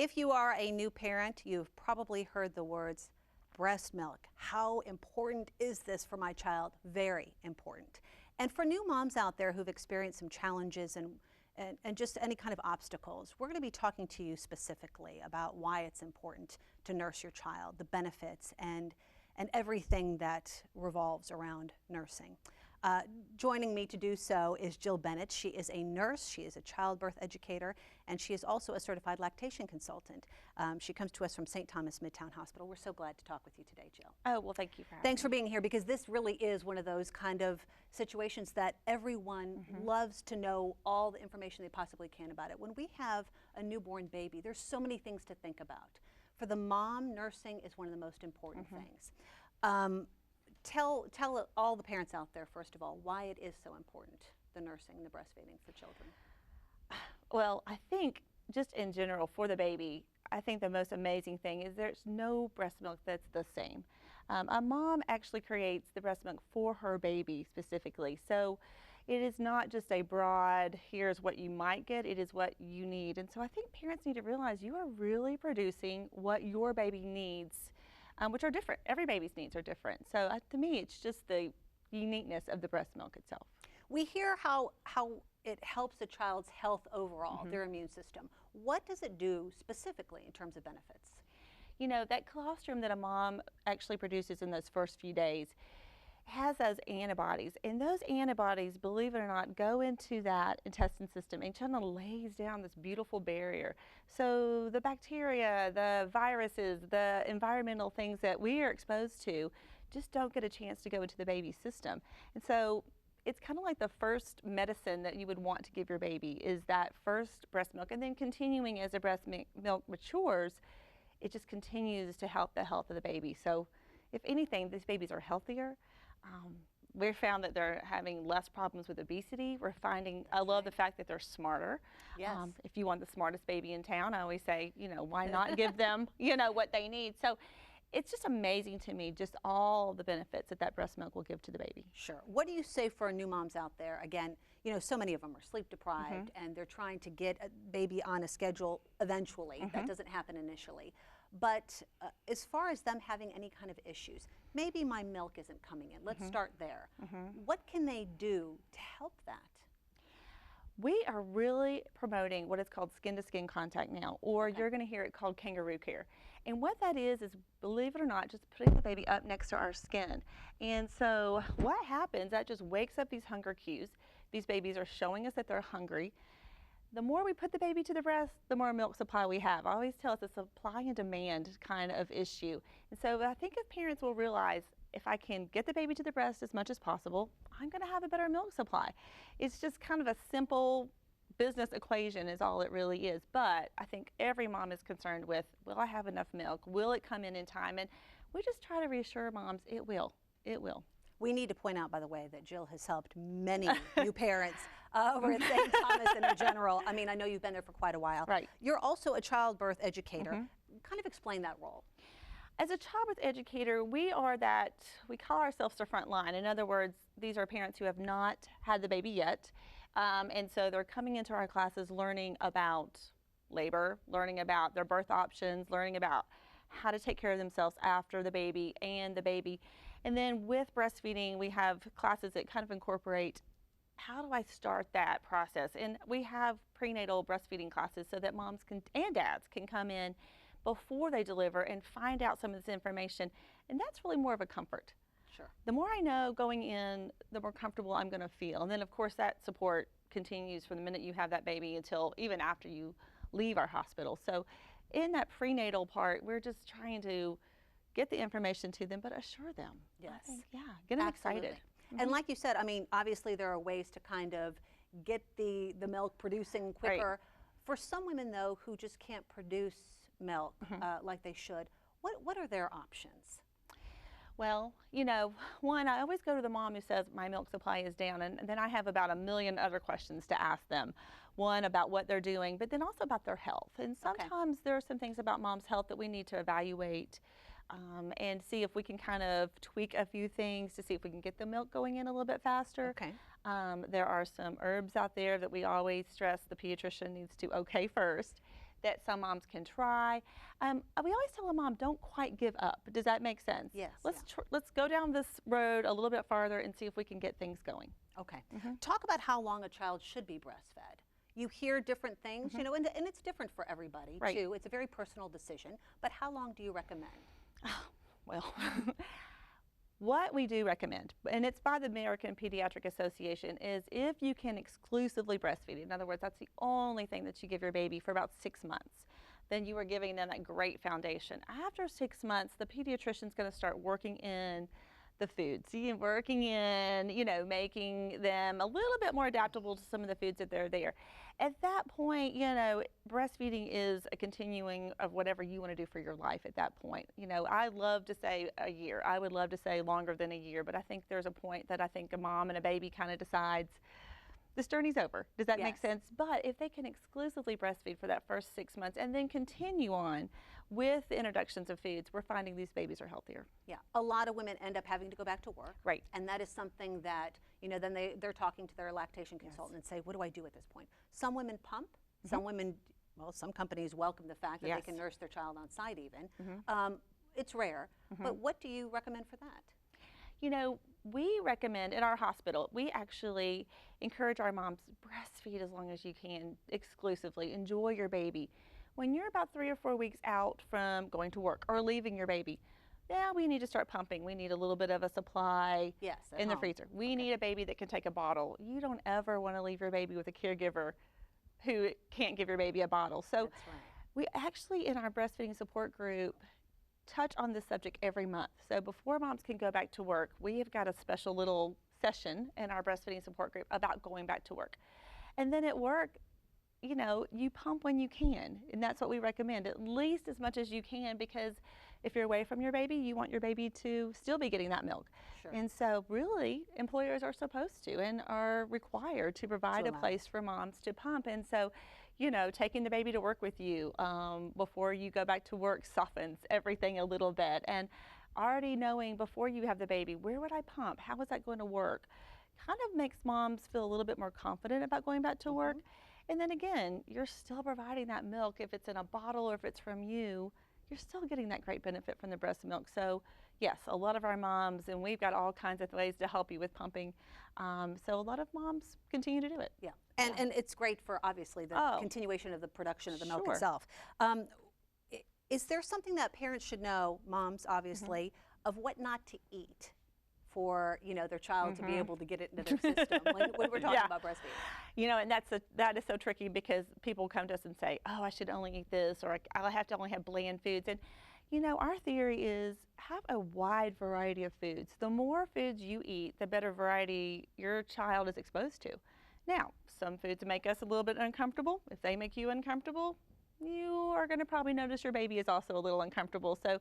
If you are a new parent, you've probably heard the words breast milk. How important is this for my child? Very important. And for new moms out there who've experienced some challenges and just any kind of obstacles, we're going to be talking to you specifically about why it's important to nurse your child, the benefits, and everything that revolves around nursing. Joining me to do so is Jill Bennett. She is a nurse, she is a child birth educator, and she is also a certified lactation consultant. She comes to us from Saint Thomas Midtown Hospital. We're so glad to talk with you today, Jill. Oh, well, thank you for having Thanks me. for being here, because this really is one of those kind of situations that everyone loves to know all the information they possibly can about it. When we have a newborn baby, there's so many things to think about. For the mom, nursing is one of the most important things. Tell all the parents out there, first of all, why it is so important, the nursing, the breastfeeding for children. Well, I think just in general for the baby, I think the most amazing thing is there's no breast milk that's the same. A mom actually creates the breast milk for her baby specifically. So it is not just a broad, here's what you might get, it is what you need. And so I think parents need to realize you are really producing what your baby needs, which are different. Every baby's needs are different. So to me, it's just the uniqueness of the breast milk itself. We hear how it helps a child's health overall, their immune system. What does it do specifically in terms of benefits? You know, that colostrum that a mom actually produces in those first few days has those antibodies, and those antibodies, believe it or not, go into that intestine system and kind of lays down this beautiful barrier. So the bacteria, the viruses, the environmental things that we are exposed to just don't get a chance to go into the baby's system. And so it's kind of like the first medicine that you would want to give your baby is that first breast milk, and then continuing as the breast milk matures, it just continues to help the health of the baby. So if anything, these babies are healthier. We've found that they're having less problems with obesity. We're finding, I love the fact that they're smarter. Yes. If you want the smartest baby in town, I always say, you know, why not give them, you know, what they need. So it's just amazing to me, just all the benefits that that breast milk will give to the baby. Sure. What do you say for new moms out there? Again, you know, so many of them are sleep deprived and they're trying to get a baby on a schedule eventually. That doesn't happen initially. But as far as them having any kind of issues, maybe my milk isn't coming in. Let's start there. What can they do to help that? We are really promoting what is called skin-to-skin contact now, or you're going to hear it called Kangaroo Care. And what that is, believe it or not, just putting the baby up next to our skin. And so what happens, that just wakes up these hunger cues. These babies are showing us that they're hungry. The more we put the baby to the breast, the more milk supply we have. I always tell us it's a supply and demand kind of issue. And so I think if parents will realize, if I can get the baby to the breast as much as possible, I'm going to have a better milk supply. It's just kind of a simple business equation is all it really is. But I think every mom is concerned with, will I have enough milk? Will it come in time? And we just try to reassure moms, it will. It will. We need to point out, by the way, that Jill has helped many new parents over at Saint Thomas and in general. I mean, I know you've been there for quite a while. Right. You're also a child birth educator. Kind of explain that role. As a child birth educator, we call ourselves the front line. In other words, these are parents who have not had the baby yet. And so they're coming into our classes learning about labor, learning about their birth options, learning about how to take care of themselves after the baby and the baby. And then with breastfeeding, we have classes that kind of incorporate, how do I start that process? And we have prenatal breastfeeding classes so that moms and dads can come in before they deliver and find out some of this information. And that's really more of a comfort. Sure. The more I know going in, the more comfortable I'm going to feel. And then, of course, that support continues from the minute you have that baby until even after you leave our hospital. So in that prenatal part, we're just trying to get the information to them, but assure them. Yes. Yeah, get them Absolutely. excited. And like you said, I mean, obviously there are ways to kind of get the milk producing quicker. Right. For some women, though, who just can't produce milk like they should, what are their options? Well, you know, one, I always go to the mom who says my milk supply is down, and then I have about a million other questions to ask them. One, about what they're doing, but then also about their health. And sometimes there are some things about mom's health that we need to evaluate and see if we can kind of tweak a few things to see if we can get the milk going in a little bit faster. Okay. There are some herbs out there that we always stress the pediatrician needs to okay first. that some moms can try. We always tell a mom, don't quite give up. Does that make sense? Yes. Let's go down this road a little bit farther and see if we can get things going. Okay. Talk about how long a child should be breastfed. You hear different things, you know, and it's different for everybody, too. It's a very personal decision. But how long do you recommend? Well, what we do recommend, and it's by the American Pediatric Association, is if you can exclusively breastfeed, in other words, that's the only thing that you give your baby for about 6 months, then you are giving them that great foundation. After 6 months, the pediatrician's going to start working in the foods, working in, you know, making them a little bit more adaptable to some of the foods that they're there. At that point, you know, breastfeeding is a continuing of whatever you want to do for your life at that point. You know, I love to say a year. I would love to say longer than a year, but I think there's a point that I think a mom and a baby kind of decides this journey's over. Does that make sense? But if they can exclusively breastfeed for that first 6 months and then continue on with the introductions of foods, we're finding these babies are healthier. Yeah, a lot of women end up having to go back to work. Right. And that is something that, you know, then they're talking to their lactation consultant and say, what do I do at this point? Some women pump, some women, well, some companies welcome the fact that they can nurse their child on site even. It's rare, but what do you recommend for that? You know, we recommend in our hospital, we actually encourage our moms, breastfeed as long as you can exclusively. Enjoy your baby. When you're about 3 or 4 weeks out from going to work or leaving your baby, yeah, we need to start pumping. We need a little bit of a supply in the freezer. We need a baby that can take a bottle. You don't ever want to leave your baby with a caregiver who can't give your baby a bottle. So we actually, in our breastfeeding support group, touch on this subject every month. So before moms can go back to work, we have got a special little session in our breastfeeding support group about going back to work. And then at work, you know, you pump when you can, and that's what we recommend, at least as much as you can, because if you're away from your baby, you want your baby to still be getting that milk. And so really, employers are supposed to and are required to provide a place for moms to pump. And so, you know, taking the baby to work with you before you go back to work softens everything a little bit. And already knowing before you have the baby, where would I pump? How is that going to work? Kind of makes moms feel a little bit more confident about going back to work. And then again, you're still providing that milk. If it's in a bottle or if it's from you, you're still getting that great benefit from the breast milk. So yes, a lot of our moms, and we've got all kinds of ways to help you with pumping. So a lot of moms continue to do it. Yeah, and it's great for obviously the continuation of the production of the milk itself. Is there something that parents should know, moms obviously, of what not to eat for, you know, their child to be able to get it into their system when we're talking about breastfeeding? You know, and that is so tricky because people come to us and say, oh, I should only eat this, or I have to only have bland foods. And you know, our theory is have a wide variety of foods. The more foods you eat, the better variety your child is exposed to. Now, some foods make us a little bit uncomfortable. If they make you uncomfortable, you are going to probably notice your baby is also a little uncomfortable. So,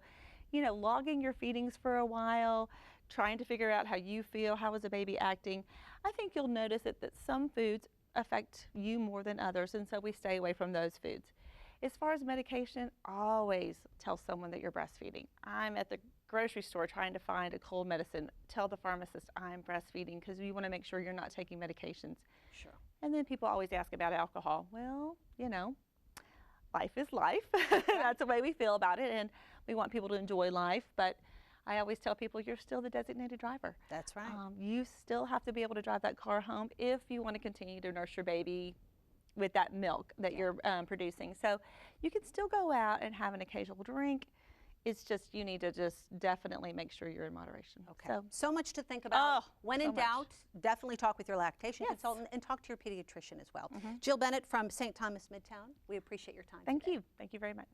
you know, logging your feedings for a while, trying to figure out how you feel, how is the baby acting. I think you'll notice that some foods affect you more than others, and so we stay away from those foods. As far as medication, always tell someone that you're breastfeeding. I'm at the grocery store trying to find a cold medicine. Tell the pharmacist I'm breastfeeding because you want to make sure you're not taking medications. Sure. And then people always ask about alcohol. Well, you know, life is life. That's the way we feel about it, and we want people to enjoy life, but I always tell people you're still the designated driver. That's right. You still have to be able to drive that car home if you want to continue to nurse your baby with that milk that you're producing. So you can still go out and have an occasional drink. It's just you need to just definitely make sure you're in moderation. Okay. So much to think about. When in doubt, definitely talk with your lactation consultant and talk to your pediatrician as well. Jill Bennett from Saint Thomas Midtown, we appreciate your time today. Thank you. Thank you very much.